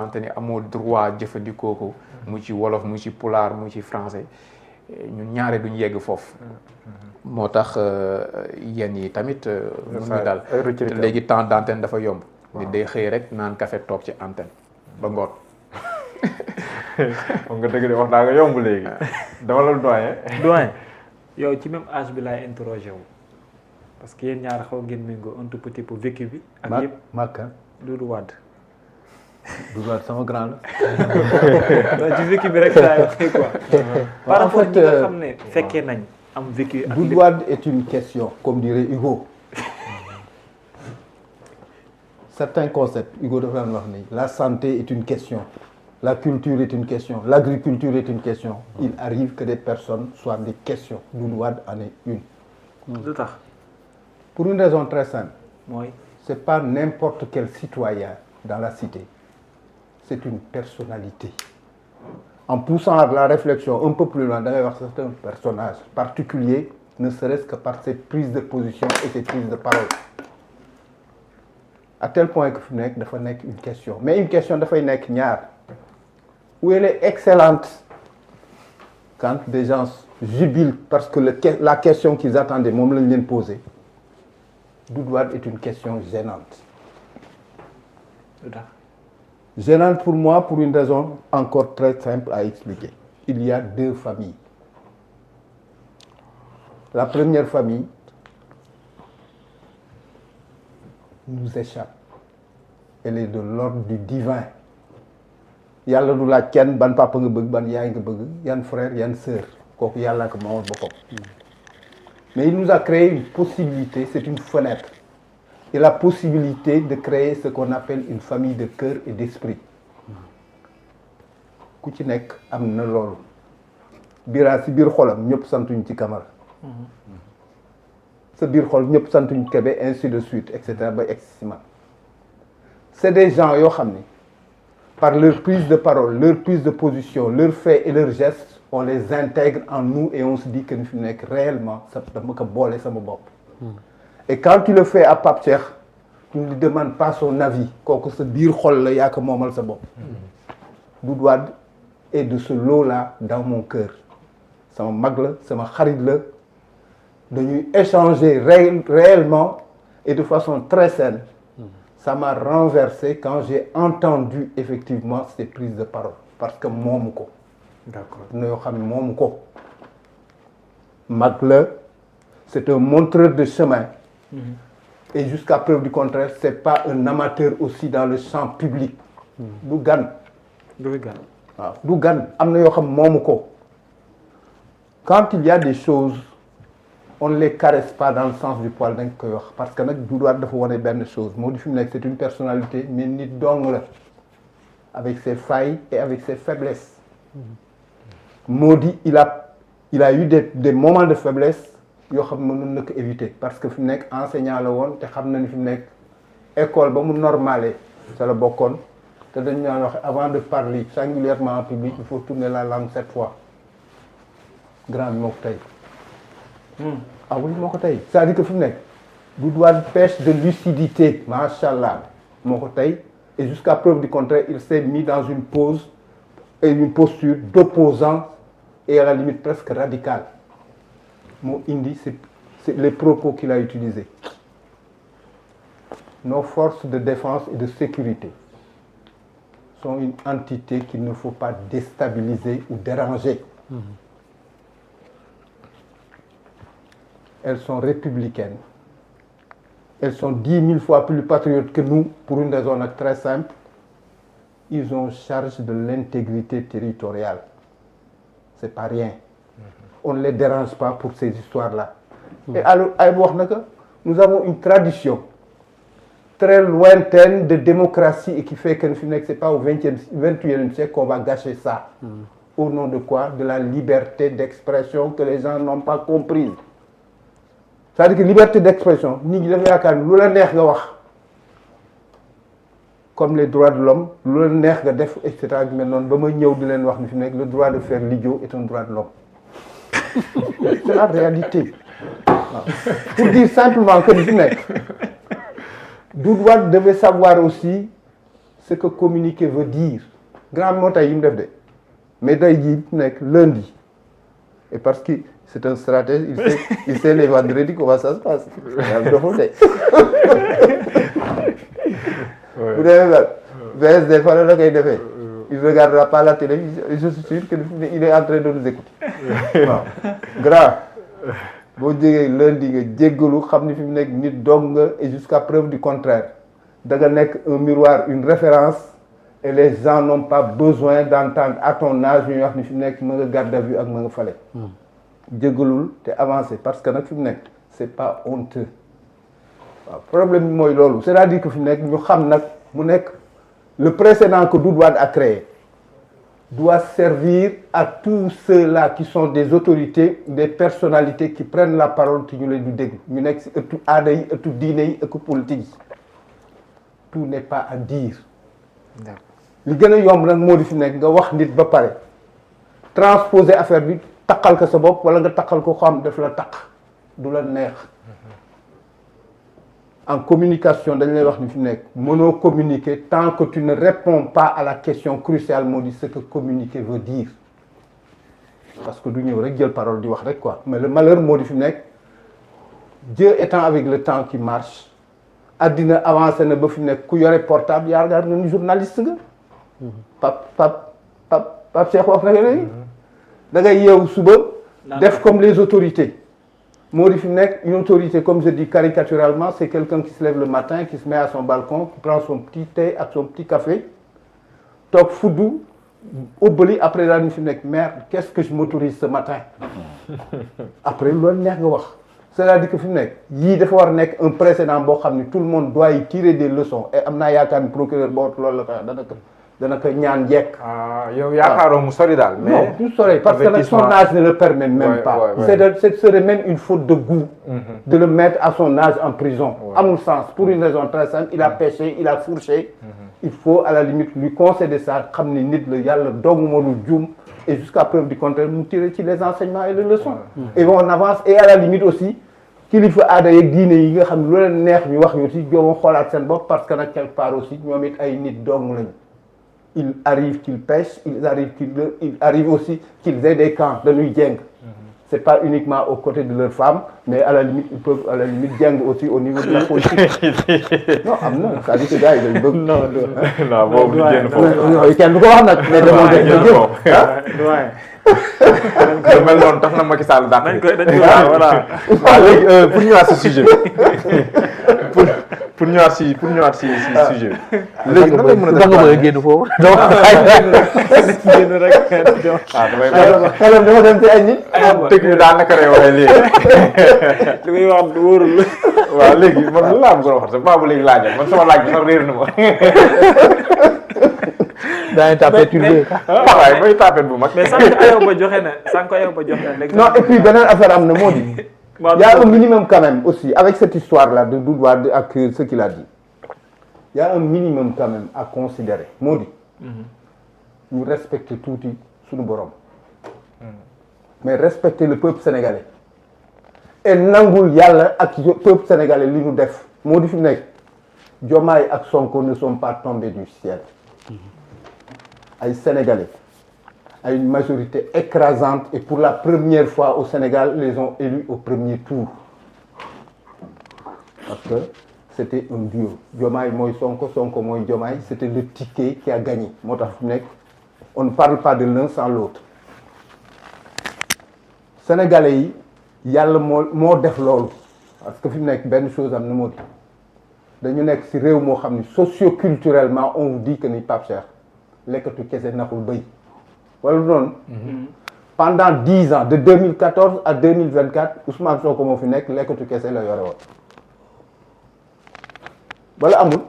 xamante ni amoo droit jëfandikoo ko mu ci wolof mu ci pulaar mu ci français ñun ñaare duñ yegg foofu moo tax yenn yi tamit mun ñu daal te léegi temps d'antenne dafa yomb nit day xëy rek naan café toog ci antenne ba ngoon moom nga dëgg de wax daa nga yomb léegi dama la doyen yow ci même âge bi laay interroger wu parce que yéen ñaar xaw ngeen méngoo un tout petit peu vécu bi ak yëpp Makka Doudou Wade sama grand la ci vécu bi rek laay waxee quoi par rapport ñi nga xam ne fekkee nañ am vécu ak Doudou Wade est une question comme dirait Hugo certains concepts Hugo dafa daan wax ni la santé est une question la culture est une question l'agriculture est une question il arrive que des personnes soient des questions Doudou Wade en est une lu tax pour une raison très simple mooy c'est pas n'importe quel citoyen dans la cité c'est une personnalité en poussant la réflexion un peu plus loin da ngay wax c'est un personnage particulier ne serait-ce que par ses prises de position et ses prises de parole à tel point que fi nekk dafa nekk une question mais une question dafay nekk ñaar où elle est excellente quand des gens jubilent parce que la question qu'ils attendaient moom lañ leen posé Doudou Wade est une question gênante gênante pour moi pour une raison encore très simple à expliquer il y a deux familles la première famille nous échappe elle est de l'ordre du divin yàlla du laaj kenn ban papa nga bëgg ban yaay nga bëgg yan frère yan sœur kooku yàlla ko moomal boppam mais il nous a créé une possibilité c'est une fenêtre et la possibilité de créer ce qu'on appelle une famille de cœur et d'esprit ku ci nekk am na loolu biraa si biir xolam ñëpp santuñ ci Camara sa biir xol ñëpp santuñ Kébé ainsi de suite et cetera ba egg si man c'est des gens yoo xam ni par leur prise de parole leur prise de position leurs faits et leurs gestes on les intègre en nous et on se dit que ni fi nekk réellement sa dama ko boole sama bopp et quand tu le fais à Pape Cheikh tu ne lui demandes pas son avis kooku sa biir xol la yaa ko moomal sa bopp Doudou Wade est de ce lot-là dans mon cœur sama mag la sama xarit la dañuy échanger réellement et de façon très saine ça m'a renversé quand j'ai entendu effectivement ces prises de parole parce que moomu ko d'accord na yoo xam ne moomu ko mag la c'est un montreur de chemin et jusqu'à preuve du contraire c'est pas un amateur aussi dans le champ public du gan waaw du gan am na yoo xam moomu ko quand il y a des choses on ne les caresse pas dans le sens du poil dañ koy wax parce que nag Doudou Wade dafa wane benn chose moo di fi mu nekk c'est une personnalité mais nit dong la avec ses failles et avec ses faiblesses moo di il a eu des moments de faiblesse yoo xam ne mënoon na ko éviter parce que fi mu nekk enseignant la woon te xam na ni fi mu nekk école ba mu normalé ca la bokkoon te dañu naan wax avant de parler singulièrement en public il faut tourner la langue 7 fois grand bi moo ko tey ah oui moo ko tey c'est-à-dire que fi mu nekk Doudou Wade pêche de lucidité macha allah moo ko tey et jusqu'à preuve du contraire il s'est mis dans une pose et une posture d'opposant et à la limite presque radicale moo indi c'est les propos qu'il a utilisés nos forces de défense et de sécurité sont une entité qu'il ne faut pas déstabiliser ou déranger. Elles sont républicaines. Elles sont 10 000 fois plus patriotes que nous pour une raison très simple. Ils ont charge de l'intégrité territoriale. C'est pas rien. On ne les dérange pas pour ces histoires-là. Et alors, nous avons une tradition très lointaine de démocratie et qui fait que c'est pas au 21e siècle qu'on va gâcher ça. Au nom de quoi? De la liberté d'expression que les gens n'ont pas comprise. C'est-à-dire que liberté d'expression, comme les droits de l'homme, etc. Le droit de faire l'idiot est un droit de l'homme. C'est la réalité. Pour dire simplement que Doudou Wade devait savoir aussi ce que communiquer veut dire grand moo tay yi mu def de mais day ji nekk lundi et parce que c'est un stratège il sait les vendredis comment ça se passe doful de bu demee daal VSD fa la koy defee il ne regardera pas la télévision je suis sûr qu'il est en train de nous écouter waaw grand boo jógee lundi nga jéggalu xam ni fi mu nekk nit dong nga et jusqu'à preuve du contraire da nga nekk un miroir une référence et les gens n'ont pas besoin d'entendre à ton âge ñuy wax ni fi mu nekk ma nga garde à vue ak ma nga fale jéggalul te avancé parce que nag fi mu nekk c'est pas honteux waaw problème bi mooy loolu c'est-à-dire que fi mu nekk ñu xam nag mu nekk le précédent que Doudou Wade a créé doit servir à tous ceux-là qui sont des autorités, des personnalités qui prennent la parole te ñu leen di dégg ñu nekk ci ëttu aada yi ëttu diine yi ëttu politique yi tout n'est pas à dire li gën a yomb nag moo di fi nekk nga wax nit ba pare transposer affaire bi taqal ko sa bopp wala nga taqal ko xam daf la taq du la neex en communication dañ lay wax ni fi nekk mënoo communiquer tant que tu ne réponds pas à la question cruciale moo di ce que communiquer veut dire parce que du ñëw rek jël parole di wax rek quoi mais le malheur moo di fi nekk Dieu étant avec le temps qui marche addina avancé na ba fi nekk ku yore portable yaakaar nga ni journaliste nga Pape Cheikh wax na nga léegi da ngay yeewu suba def comme les autorités moo di fi nekk une autorité comme je dis caricaturalement c'est quelqu'un qui se lève le matin qui se met à son balcon qui prend son petit thé ak son petit café toog fuddu ubbali après daal ñu fi nekk merde qu'est-ce que je m'autorise ce matin après loolu neex nga wax c'est-à-dire que fi mu nekk yii dafa war a nekk un précédent boo xam ne tout le monde doit y tirer des leçons et am naa yaakaar ni procureur boo loolu la ko dana ko ñaan jekk. yow yaakaaroo mu sori daal. mais non du sori parce que nag son âge ne le permet même pas. Ce serait même une faute de goût. De le mettre à son âge en prison. amul sens pour une raison très simple il a péché il a fourché. Il faut à la limite lui concéder ça xam ni nit la yàlla dong moo dul juum et jusqu'à preuve du contraire mu tirer ci les enseignements et les leçons. Et on avance et à la limite aussi kilifa aada yeeg diine yi nga xam ne lu leen neex ñu wax ñu aussi jooma xoolaat seen bopp parce que nag quelque part aussi ñoom it ay nit dong lañu. Il arrive qu'ils pêchent, il arrive aussi qu'ils aient des camps de nuit jeng. C'est pas uniquement aux côtés de leurs femmes, mais à la limite ils peuvent à la limite jeng aussi au niveau de la politique. Non am na c'est-à-dire que gars yi dañu bëgg. non boobu du génn foofu. kenn du ko wax nag. mais demoo lu mel noonu tax na Macky Sall dàq. dañ koy voilà. waaw léegi pour ñëwaat si sujet bi pour ñëwaat si sujet bi. léegi nan la mën a def nga bëgg a génn foofu. génn rek. xelam dama dem ci ay nit. tëgg bi daal naka lay waxee léegi. li muy wax wóorul. waaw léegi man lan laa bëggoon wax sax baabu léegi laajal man sama laaj bi sax réer na ma. daañu tapé turbé. waaye mooy tapé bu mag. mais sànq Ayoba joxe na non et puis beneen affaire am na moo di. Il y a un minimum quand même aussi avec cette histoire-là de Doudou Wade ak ce qu'il a dit. Il y a un minimum quand même à considérer moo di. ñu respecter tuuti suñu borom. mais respecter le peuple sénégalais. et nangul yàlla ak peuple sénégalais li ñu def moo di fi nekk Diomaye ak Sonko ne sont pas tombés du ciel. ay sénégalais à une majorité écrasante et pour la première fois au Sénégal les ont élus au premier tour parce que c'était un duo Diomaye mooy Sonko Sonko mooy Diomaye c'était le ticket qui a gagné moo tax fi nekk on ne parle pas de l'un sans l'autre sénégalais yi yàlla moo def loolu parce que fi mu nekk benn chose am na moo di dañu nekk ci réew moo xam ni socio-culturellement on vous dit que ni Pape Cheikh lekkatu kese naxul bëy wala noonu. pendant 10 ans de 2014 à 2024 Ousmane Sonko moo fi nekk lekkatu kese la yore woon wala amul.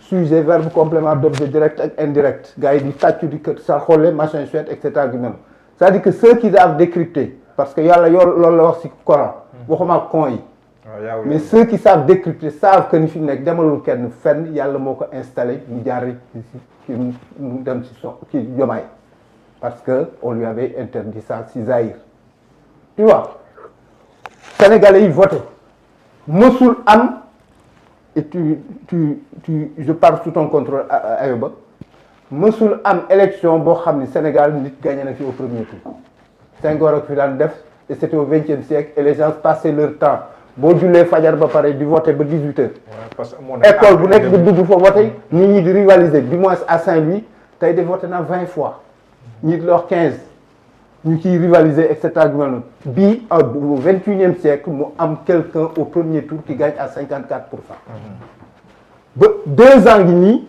sujet verbe complément d'objet direct ak indirect gars yi di tàccu di kër sa xolle machin chouette et cetera gi même c'est-à-dire que ceux qui doivent décrypter parce que yàlla loolu la wax ci Coran waxuma con yi. mais ceux qui savent décrypter savent que ni fi nekk demalul kenn fenn yàlla moo ko installé mu jaar ci mu dem ci Diomaye parce que on lui avait interdit ça ci Zaïre tu vois sénégalais yi voté mësul am et je parle sous ton contrôle Ayoba mësul am élection boo xam ne Sénégal nit gagné na fi au premier tour. Senghor ak fi daan def et c'était au XXe siècle et les gens passaient leur temps boo jullee fajar ba pare di voter ba 18 heures. parce que école bu nekk di dugg fa voter nit ñi di rivaliser du moins à Saint-Louis tey de voté na 20 fois ñi di la wax 15 ñu ciy rivaliser et cetera bii au XXIe siècle mu am quelqu'un au premier tour qui gagne à 54%. ba 2 ans ngi nii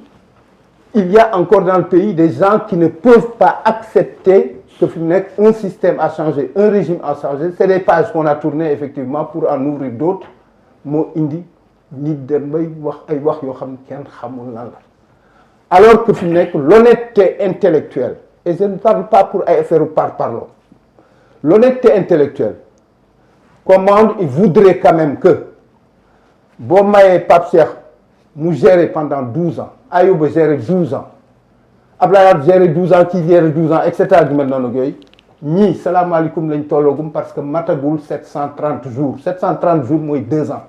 il y a encore dans le pays des gens qui ne peuvent pas accepter que fi mu nekk un système a changé un régime a changé c'est des pages qu'on a tournées effectivement pour en ouvrir d'autres moo indi nit dem bay wax ay wax yoo xam ne kenn xamul lan la alors que fi mu nekk l'honnêteté intellectuelle et je ne parle pas pour ay affaire parlons l'honnêteté intellectuelle commande il voudrait quand même que boo mayee Pape Cheikh mu gérer pendant 12 ans Ayouba gérer 12 ans Abdoulaye Wade gérer 12 ans kii gérer 12 ans et cetera du mel noonu yooyu ñii salaamaaleykum lañ tolloogum parce que matagul 730 jours 730 jours mooy 2 ans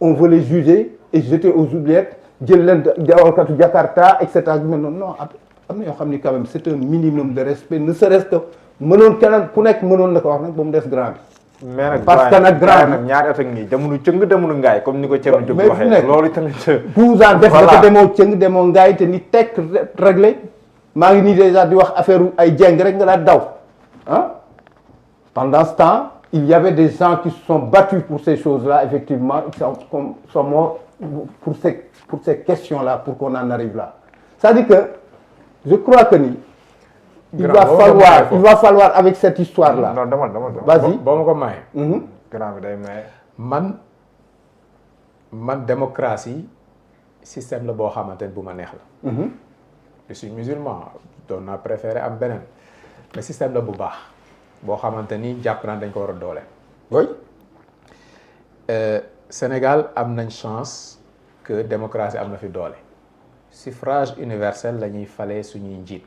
on veut les juger et jeter aux oubliettes jël leen dawalkatu Jakarta et cetera du mel noonu non am na yoo xam ni quand même c'est un minimum de respect ne serait-ce que mënoon keneen ku nekk mënoon na ko wax nag ba mu des grand bi. mais nag parce que nag grand nag ñaari at ak nii demuñu cëng demuñu ngaay comme ni ko Thierno Diop mais waxee loolu tamit 12 ans def nga ko demoo cëng demoo ngaay te ni tekk réglé maa ngi nii déjà di wax affaire ay jeng rek nga daal daw ah pendant ce temps il y avait des gens qui se sont battus pour ces choses-là effectivement ils sont morts pour ces questions-là pour qu'on en arrive là c'est-à-dire que je crois que ni il va falloir avec cette histoire-là. non dama vas-y boo ma ko maye. grand bi day maye. man démocratie système la boo xamante ne bu ma neex la. je suis musulman doon naa préféré am beneen mais système la bu baax boo xamante ni jàpp naa dañ ko war a doole. oui. Sénégal am nañ chance que démocratie am na fi doole suffrage universel la ñuy falee suñuy njiit.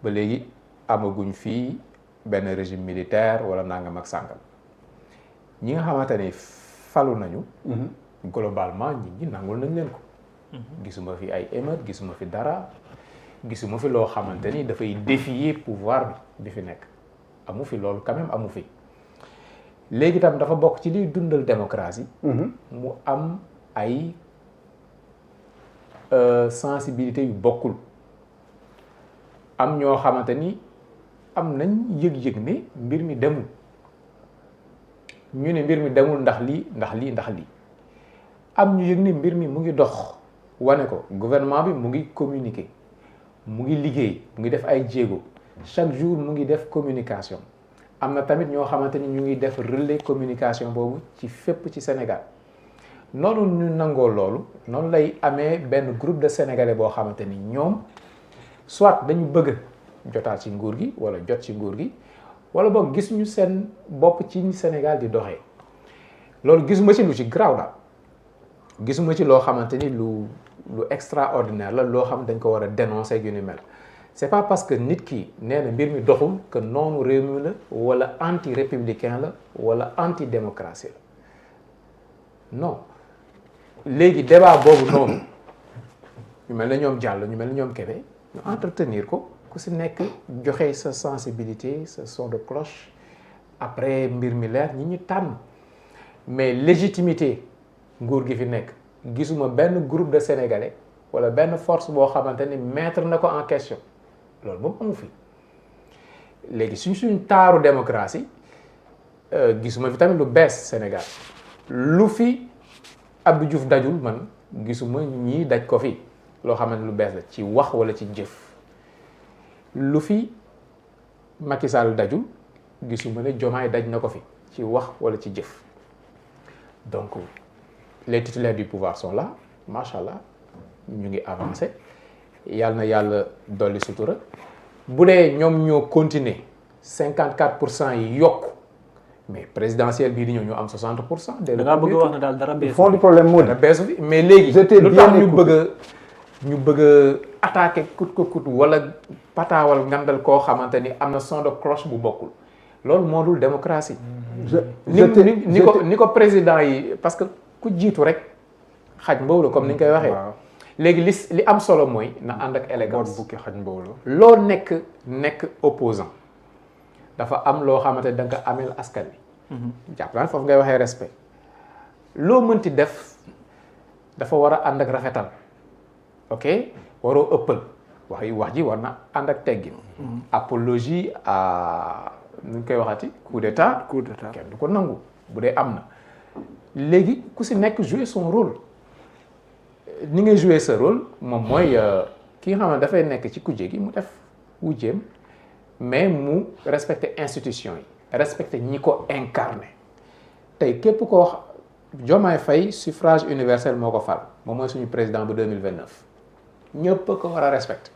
ba léegi amaguñ fii benn régime militaire wala nangam ak sàngam ñi nga xamante ne falu nañu. globalement ñi nangul nañ leen ko. gisuma fi ay émeute gisuma fi dara gisuma fi loo xamante ni dafay défier pouvoir bi fi nekk amu fi loolu quand même amu fi léegi tam dafa bokk ci liy dundal démocratie. mu am ay sensibilité yu bokkul. am ñoo xamante ni am nañ yëg-yëg ne mbir mi demul ñu ne mbir mi demul ndax lii am ñu yëg ne mbir mi mu ngi dox wane ko gouvernement bi mu ngi communiquer mu ngi liggéey mu ngi def ay jéego chaque jour mu ngi def communication am na tamit ñoo xamante ni ñu ngi def relais communication boobu ci fépp ci Sénégal noonu ñu nangoo loolu noonu lay amee benn groupe de sénégalais boo xamante ni ñoom soit dañu bëgg jotaat ci nguur gi wala jot ci nguur gi wala boog gis ñu seen bopp ci Sénégal di doxee loolu gisuma ci lu ci garaaw daal gisuma ci loo xamante ni lu extraordinaire la loo xam dañ ko war a dénoncer yu ni mel c'est pas parce que nit ki nee na mbir mi doxul que noonu réew mi la wala anti républicain la wala anti démocratie la non léegi débat boobu noonu ñu mel ne ñoom Diallo ñu mel ne ñoom Kébé ñu entretenir ko ku si nekk joxe sa sensibilité sa son de cloche après mbir mi leer ñi ñu tànn mais légitimité nguur gi fi nekk gisuma benn groupe de sénégalais wala benn force boo xamante ni mettre na ko en question loolu moom amu fi léegi suñ taaru démocratie gisuma fi tamit lu bees Sénégal lu fi Abdou Diouf dajul man gisuma ñii daj ko fi loo xamante lu bees la ci wax wala ci jëf lu fi Macky Sall dajul gisuma ne Diomaye daj na ko fi ci wax wala ci jëf donc les titulaires du pouvoir sont là macha allah ñu ngi avancé yàlla na yàlla dolli sutura bu dee ñoom ñoo continuer 54% yi yokk mais présidentielle bii di ñëw ñu am 60%. da ngaa bëgg a wax ne daal dara beesu. fond du problème moo di beesu fi mais léegi. lu tax ñu bëgg a attaquer kut ko kut wala pataawal ngandal koo xamante ni am na son de cloche bu bokkul loolu moo dul démocratie. ni ko président yi parce que ku jiitu rek xaj mbow la comme ni ñu koy waxee. léegi li am solo mooy na ànd ak élégance. bukki xaj mbow la. loo nekk opposant dafa am loo xamante da nga ameel askan wi. jàpp naa foofu ngay waxee respect. loo mënti def dafa war a ànd ak rafetal ok waroo ëppal wax ji war na ànd ak teggin. apologie à nu ñu koy waxati coup d'état kenn du ko nangu bu dee am na. léegi ku si nekk jouer son rôle ni ngay jouer sa rôle moom mooy ki nga xam ne dafay nekk ci kujje gi mu def wujjeem mais mu respecter institution yi respecter ñi ko incarné tey képp ko wax Diomaye Faye suffrage universel moo ko fal moom mooy suñu président bu 2029 ñëpp ko war a respecter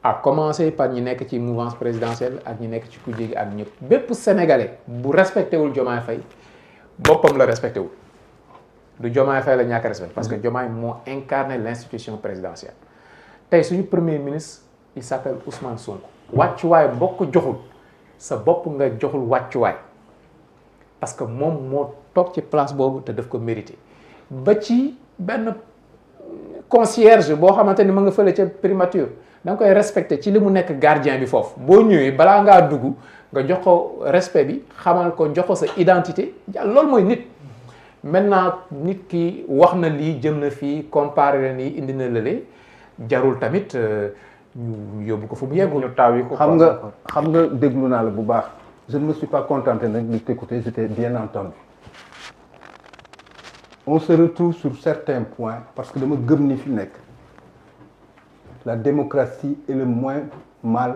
à commencer par ñi nekk ci mouvance présidentielle ak ñi nekk ci kujje gi ak ñëpp bépp sénégalais bu respecté wul Diomaye Faye boppam la respecté wul du Diomaye Faye la ñàkk a respecté parce que Diomaye moo incarné l'institution présidentielle tey suñu premier ministre il s'appelle Ousmane Sonko wàccuwaay bokk joxul sa bopp nga joxul wàccuwaay parce que moom moo toog ci place boobu te daf ko mérité ba ci benn concierge boo xamante ni ma nga fële ca primature da nga koy respecté ci li mu nekk gardien bi foofu boo ñëwee balaa ngaa dugg nga jox ko respect bi xamal ko jox ko sa identité loolu mooy nit. maintenant nit ki wax na lii jëm na fii comparé la nii indi na lële jarul tamit ñu yóbbu ko fu mu yeggul. ñu taw yi ko xam nga déglu naa la bu baax. je ne me suis pas contenté nag de t'écouter, je t'ai bien entendu. On se retrouve sur certains points parce que dama gëm ni fi nekk la démocratie est le moins mal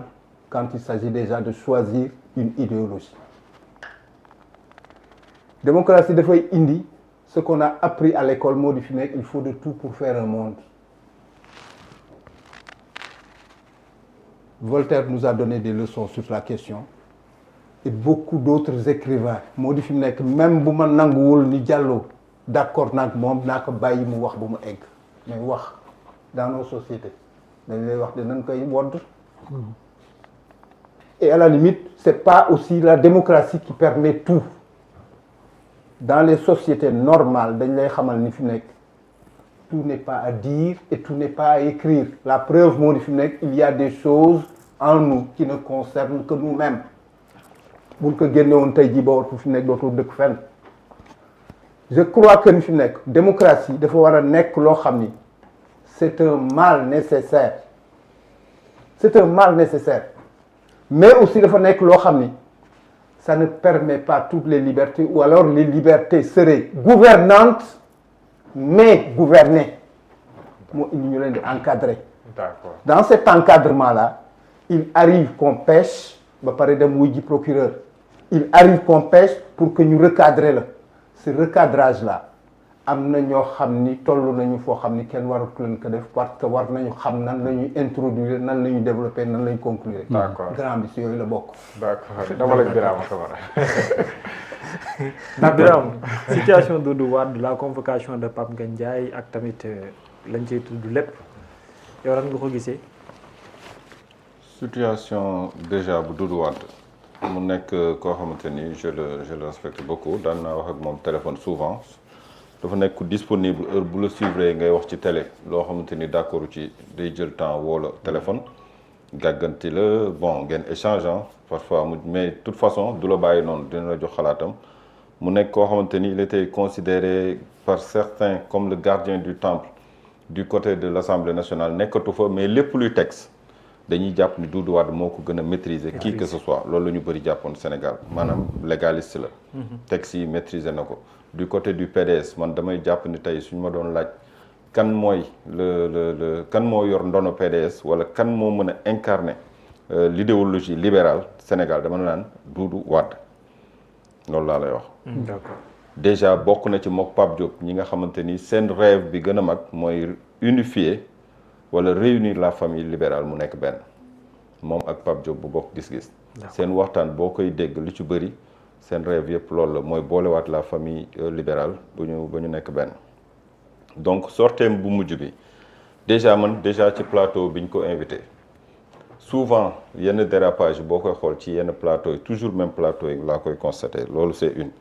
quand il s'agit déjà de choisir une idéologie. Démocratie dafay indi ce qu'on a appris à l'école moo di fi nekk il faut de tout pour faire un monde. Voltaire nous a donné des leçons sur la question et beaucoup d'autres écrivains moo di fi nekk même bu ma nanguwul ni Diallo d'accord nag moom naa ko bàyyi mu wax bu mu egg mais wax dans nos sociétés dañ lay wax dinañ koy wodd et à la limite c'est pas aussi la démocratie qui permet tout. Dans les sociétés normales dañ lay xamal ni fi nekk tout n'est pas à dire et tout n'est pas à écrire. La preuve moo di fi nekk il y a des choses en nous qui ne concernent que nous-mêmes. buñ ko génne woon tey jii ba war fi nekk dootul dëkk fenn. Je crois que ni fi nekk démocratie dafa war a nekk loo xam ni c'est un mal nécessaire. C'est un mal nécessaire. Mais aussi dafa nekk loo xam ni ça ne permet pas toutes les libertés ou alors les libertés seraient gouvernantes mais gouvernées. Moo indi ñu leen di encadrer. D'accord. Dans cet encadrement-là, il arrive qu'on pêche ba pare dem wuy ji procureur. Il arrive qu'on pêche pour que ñu recadrer la. Ce recadrage-là am na ñoo xam ni toll nañu foo xam ni kenn warut leen ko def parce que war nañu xam nan la ñuy introduire nan la ñuy développer nan la ñuy conclure. D'accord. Grand bi si yooyu la bokk. D'accord dama la Birama Kamara. ndax Birame situation Doudou Wade la convocation de Pape Ngagne Ndiaye ak tamit lañ ciy tudd lépp yow lan nga ko gisee. Situation déjà bu Doudou Wade mu nekk koo xamante ni je le respecte beaucoup daan naa wax ak moom téléphone souvent dafa nekk disponible heure bu la suivre ngay wax ci télé loo xamante ni d'accord ci day jël temps woo la téléphone gàgganti la bon ngeen échange parfois mais de toute façon du la bàyyi noonu dina la jox xalaatam mu nekk koo xamante ni il était considéré par certains comme le gardien du temple du côté de l'Assemblée nationale nekkatu fa mais lépp luy texte dañuy jàpp ni Doudou Wade moo ko gën a maîtriser qui que ce soit loolu la ñu bëri jàppoon Sénégal maanaam légaliste la texte yi maîtriser na ko du côté du PDS man damay jàpp ni tey suñu ma doon laaj kan mooy kan moo yor ndono PDS wala kan moo mën a incarner l'idéologie libérale Sénégal dama naan Doudou Wade loolu laa lay wax. D'accord. Déjà bokk na ci mook Pape Diop ñi nga xamante ni seen rêve bi gën a mag mooy unifier wala réunir la famille libérale mu nekk benn moom ak Pape Diop bu bokk gis-gis. seen waxtaan boo koy dégg lu ci bëri seen rêve yëpp loolu la mooy boolewaat la famille libérale ba ñu nekk benn. donc sorteem bu mujj bi déjà ci plateau bi ñu ko invité souvent yenn dérapage boo koy xool ci yenn plateau yi toujours même plateau yi laa koy constater loolu c'est une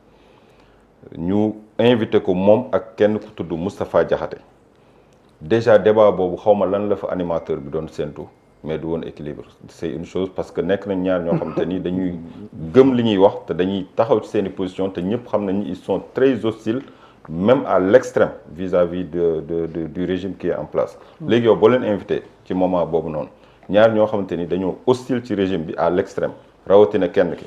ñu invité ko moom ak kenn ku tudd Moustapha Diakhaté déjà débat boobu xaw ma lan la fa animateur bi doon séntu mais du woon équilibre c'est une chose parce que nekk nañ ñaar ñoo xamante ni dañuy gëm li ñuy wax te dañuy taxaw ci seen i position te ñëpp xam nañu ils sont très hostiles même à l'extrême vis-à-vis du régime qui est en place léegi yow boo leen invité ci moment boobu noonu ñaar ñoo xamante ni dañoo hostile ci régime bi à l'extrême rawatina kenn ki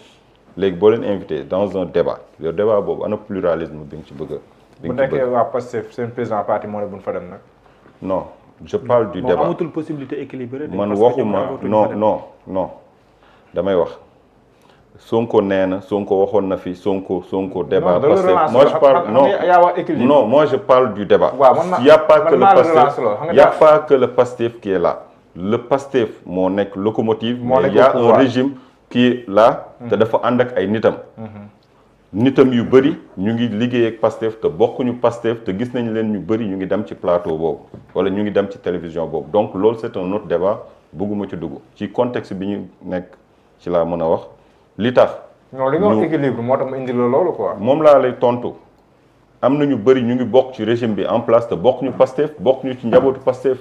léegi boo leen invité dans un débat le débat boobu ana pluralisme bi nga ci bëgg bu nekkee waa Pastef seen président parti moo ne buñ fa dem nag non je parle du débat amatul possibilité équilibrée man waxuma non damay wax Sonko nee na Sonko waxoon na fi Sonko débat Pastef moi je parle non moi je parle du débat il y a pas que le Pastef qui est là le Pastef moo nekk locomotive mais il y a un régime qui est là te dafa ànd ak ay nitam yu bëri ñu ngi liggéey ak Pastef te bokkuñu Pastef te gis nañ leen ñu bëri ñu ngi dem ci plateau boobu wala ñu ngi dem ci télévision boobu donc loolu c'est un autre débat bëgguma ci dugg ci contexte bi ñu nekk ci laa mën a wax li tax non li nga wax équilibre moo tax mu indi la loolu quoi moom laa lay tontu am na ñu bëri ñu ngi bokk ci régime bi en place te bokkuñu Pastef bokkuñu ci njabootu Pastef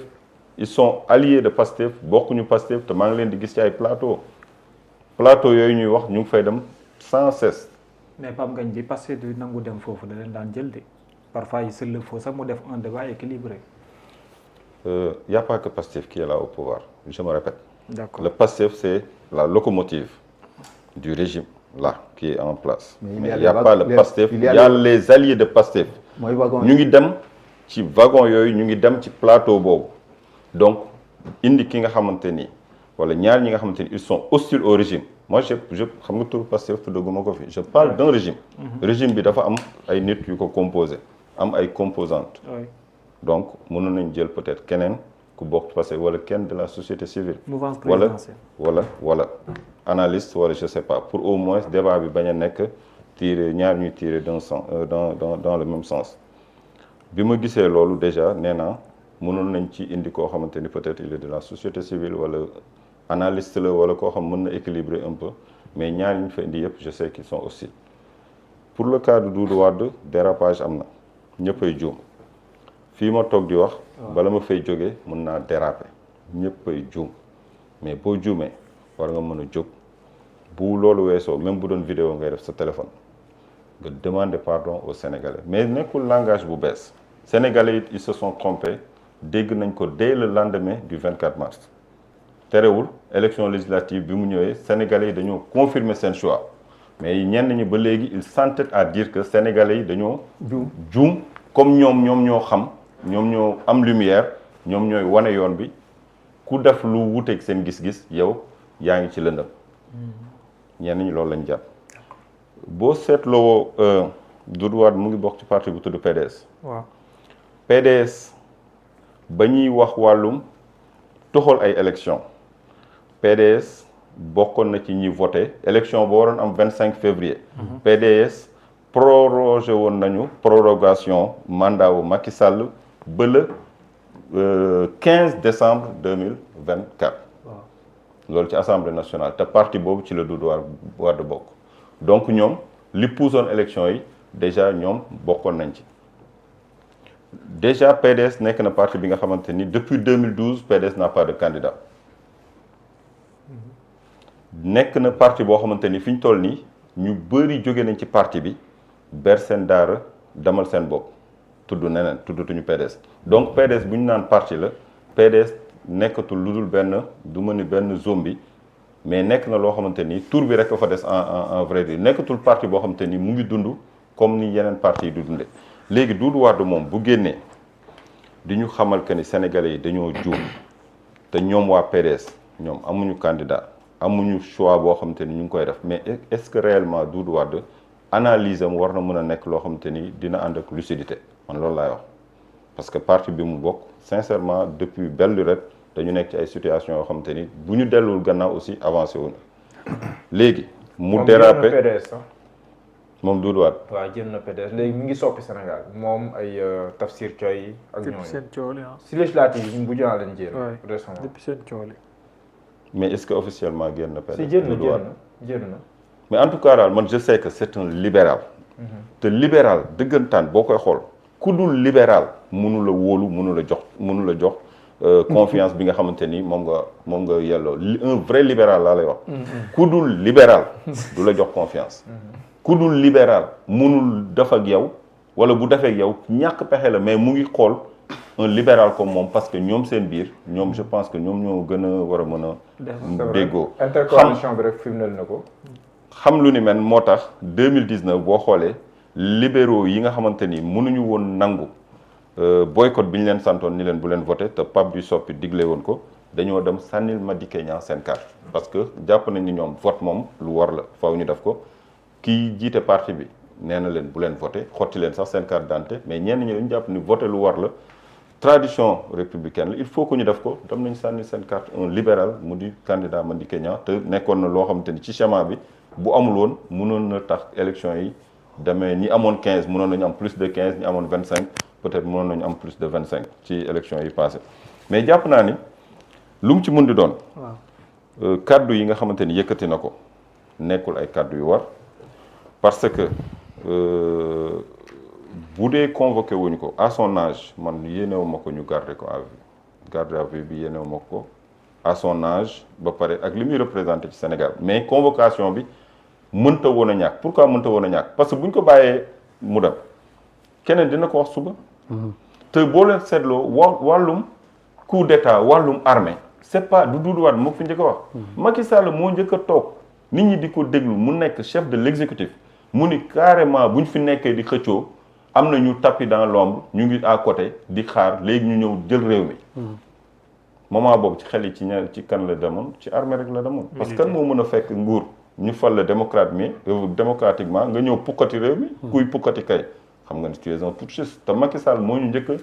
ils sont alliés de Pastef bokkuñu Pastef te maa ngi leen di gis ci ay plateau yooyu ñuy wax ñu ngi fay dem sans cesse mais Pape Ngagne bi parce que du nangu dem foofu da leen daan jël de parfois il se le faut sax mu def un débat équilibré. Y a pas que Pastef qui est là au pouvoir je me répète. D'accord. Le Pastef c'est la locomotive du régime là qui est en place. Mais il y a pas le Pastef il y a les alliés de Pastef. mooy wagon ñu ngi dem ci wagon yooyu ñu ngi dem ci plateau boobu donc indi ki nga xamante ni wala ñaar ñi nga xamante ni ils sont hostiles au régime. moi je xam nga turu Pastef tuddaguma ko fi je parle d'un régime régime bi dafa am ay nit yu ko composé am ay composantes donc mënoon nañ jël peut-être keneen ku bokk Pastef wala kenn de la société civile mouvance présidentielle wala analyste wala je sais pas pour au moins débat bi bañ a nekk tirer ñaar ñuy tirer d'un sens dans le même sens bi ma gisee loolu déjà nee naa mënoon nañ ci indi koo xamante ni peut-être il est de la société civile wala analyste la wala koo xam mën na équilibrer un peu mais ñaar ñu fa indi yëpp je sais qu'ils sont aussi pour le cas de Doudou Wade dérapage am na ñëppay juum fii ma toog di wax bala ma fay jógee mën naa déraper ñëppay juum mais boo juumee war nga mën a jóg bu loolu weesoo même bu doon vidéo ngay def sa téléphone nga demander pardon aux Sénégalais mais nekkul langage bu bees Sénégalais it ils se sont trompés dégg nañ ko dès le lendemain du 24 mars terewul élection législative bi mu ñëwee Sénégalais yi dañoo confirmer seen choix mais ñenn ñi ba léegi ils s'entêtent à dire que Sénégalais yi dañoo juum comme ñoom ñoo xam ñoom ñoo am lumière ñoom ñooy wane yoon bi ku def lu wuteeg seen gis-gis yow yaa ngi ci lëndëm ñenn ñi loolu lañ jàpp boo seetloo Doudou Wade mu ngi bokk ci parti bu tudd PDS waaw PDS ba ñuy wax wàllum toxal ay élection PDS bokkoon na ci ñi voté élection ba waroon am 25 février PDS prorogé woon nañu prorogation mandat wu Macky Sall ba le 15 décembre 2024 loolu ci assemblée nationale te parti boobu ci la Doudou Wade bokk donc ñoom li puusoon élection yi déjà ñoom bokkoon nañ ci déjà PDS nekk na parti bi nga xamante ni depuis 2012 PDS n'a pas de candidat nekk na parti boo xamante ni fi ñu toll nii ñu bëri jóge nañ ci parti bi ber seen daara demal seen bopp tudd neneen tuddatuñu PDS donc PDS bu ñu naan parti la PDS nekkatul lu dul benn du ma ni benn zombie mais nekk na loo xamante ni tur bi rek a fa des en vrai dire nekkatul parti boo xamante ni mu ngi dund comme ni yeneen parti yi du dunde léegi Doudou Wade moom bu génnee di ñu xamal que ni sénégalais yi dañoo juum te ñoom waa PDS ñoom amuñu candidat amuñu choix boo xamante ni ñu ngi koy def mais est-ce que réellement Doudou Wade analyse am war na mën a nekk loo xamante ni dina ànd ak lucidité man loolu laay wax parce que parti bi mu bokk sincèrement depuis belle lurette dañu nekk ci ay situations yoo xamante ni bu ñu delluwul gannaaw aussi avancé wuñu léegi mu dérapé moom Doudou Wade waaw jëm na PDS léegi mi ngi soppi Sénégal moom ay Tafsir Thioye ak ñooñu seen coow li si législative yi bu jëlaat lañ jéem récemment depuis seen coow li mais est-ce que officiellement génn na PDS si génn na mais en tout cas daal man je sais que c'est un libéral te libéral dëggantaan boo koy xool ku dul libéral mënu la wóolu mënu la jox confiance bi nga xamante ni moom nga yelloo un vrai libéral laa lay wax ku dul libéral du la jox confiance ku dul libéral mënul def ak yow wala bu defee ak yow ñàkk pexe la mais mu ngi xool un libéral comme moom parce que ñoom seen biir ñoom je pense que ñoom ñoo gën a war a mën a déggoo intercoalition bi rek firndeel na ko xam lu ni mel moo tax 2019 boo xoolee libéraux yi nga xamante ni mënuñu woon nangu boycott bi ñu leen santoon ni leen bu leen voté te Pape du Soppi digle woon ko dañoo dem sànnil Madické Niang seen carte parce que jàpp nañ ni ñoom vote moom lu war la faw ñu def ko kii jiite parti bi nee na leen bu leen voté xotti leen sax seen carte d'identité mais ñenn ñi dañu jàpp ni voté lu war la tradition républicaine la il faut que ñu def ko dem nañ sànni seen carte un libéral mu di candidat Madické Niang te nekkoon na loo xamante ni ci schéma bi bu amul woon mënoon na tax élection yi demee ñi amoon 15 mënoon nañu am plus de 15 ñi amoon 25 peut-être mënoon nañu am plus de 25 ci élection yi passé mais jàpp naa ni lu mu ci mën di doon kaddu yi nga xamante ni yëkkati na ko nekkul ay kaddu yu war parce que bu dee convoqué wuñu ko à son âge man yéenewu ma ko ñu garder ko à vue garder à vue bi yéenewu ma ko à son âge ba pare ak li muy représenté ci Sénégal mais convocation bi mënta woon a ñàkk pourquoi mënta woon a ñàkk parce que bu ñu ko bàyyee mu dem keneen dina ko wax suba te boo leen seetloo wàllum coup d'état wàllum armée c'est pas du Doudou Wade moo fi njëkk a wax Macky Sall moo njëkk a toog nit ñi di ko déglu mu nekk chef de l'exécutif mu ni carrément bu ñu fi nekkee di xëccoo am na ñu tapis dans l'ombre ñu ngi à côté di xaar léegi ñu ñëw jël réew mi moment boobu ci xel yi ci kan la demoon ci armée rek la demoon parce que kan moo mën a fekk nguur ñu fal la démocratiquement nga ñëw pukkati réew mi kuy pukkati kay xam nga ni tu es un putschiste te Macky Sall moo ñu njëkk a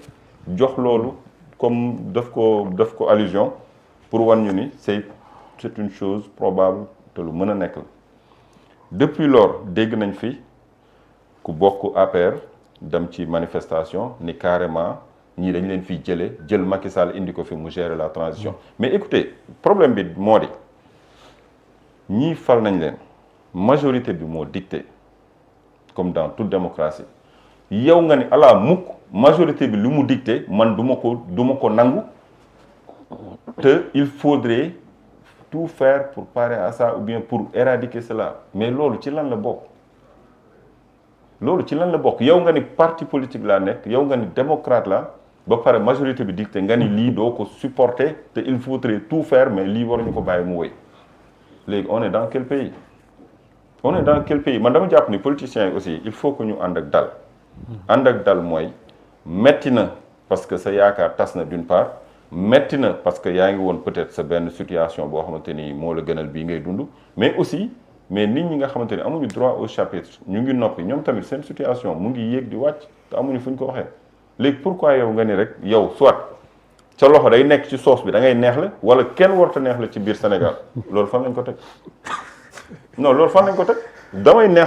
jox loolu comme daf ko allusion pour wan ñu ni c'est une chose probable te lu mën a nekk la depuis lors dégg nañ fi ku bokk APR dem ci manifestation ni carrément ñii dañ leen fiy jël Macky Sall indi ko fi mu gérer la transition mais écoutez problème bi moo di ñii fal nañ leen majorité bi moo dicté comme dans toute démocratie yow nga ni ala mukk majorité bi lu mu dicté man du ma ko nangu te il faudrait tout faire pour parer à ça ou bien pour éradiquer cela mais loolu ci lan la bokk yow nga ni parti politique laa nekk yow nga ni démocrate la ba pare majorité bi dicté nga ni lii doo ko supporter te il faudrait tout faire mais lii waruñu ko bàyyi mu wéy léegi on est dans quel pays man dama jàpp ni politiciens yi aussi il faut que ñu ànd ak dal mooy metti na parce que sa yaakaar tas na d'une part metti na parce que yaa ngi woon peut-être sa benn situation boo xamante ni moo la gënal bii ngay dund mais nit ñi nga xamante ni amuñu droit au chapitre ñu ngi noppi ñoom tamit seen situation mu ngi yéeg di wàcc te amuñu fu ñu ko waxee léegi pourquoi yow nga ni rek yow soit sa loxo day nekk ci soos bi da ngay neexle wala kenn warta neexle ci biir Sénégal loolu fan lañ ko teg damay neex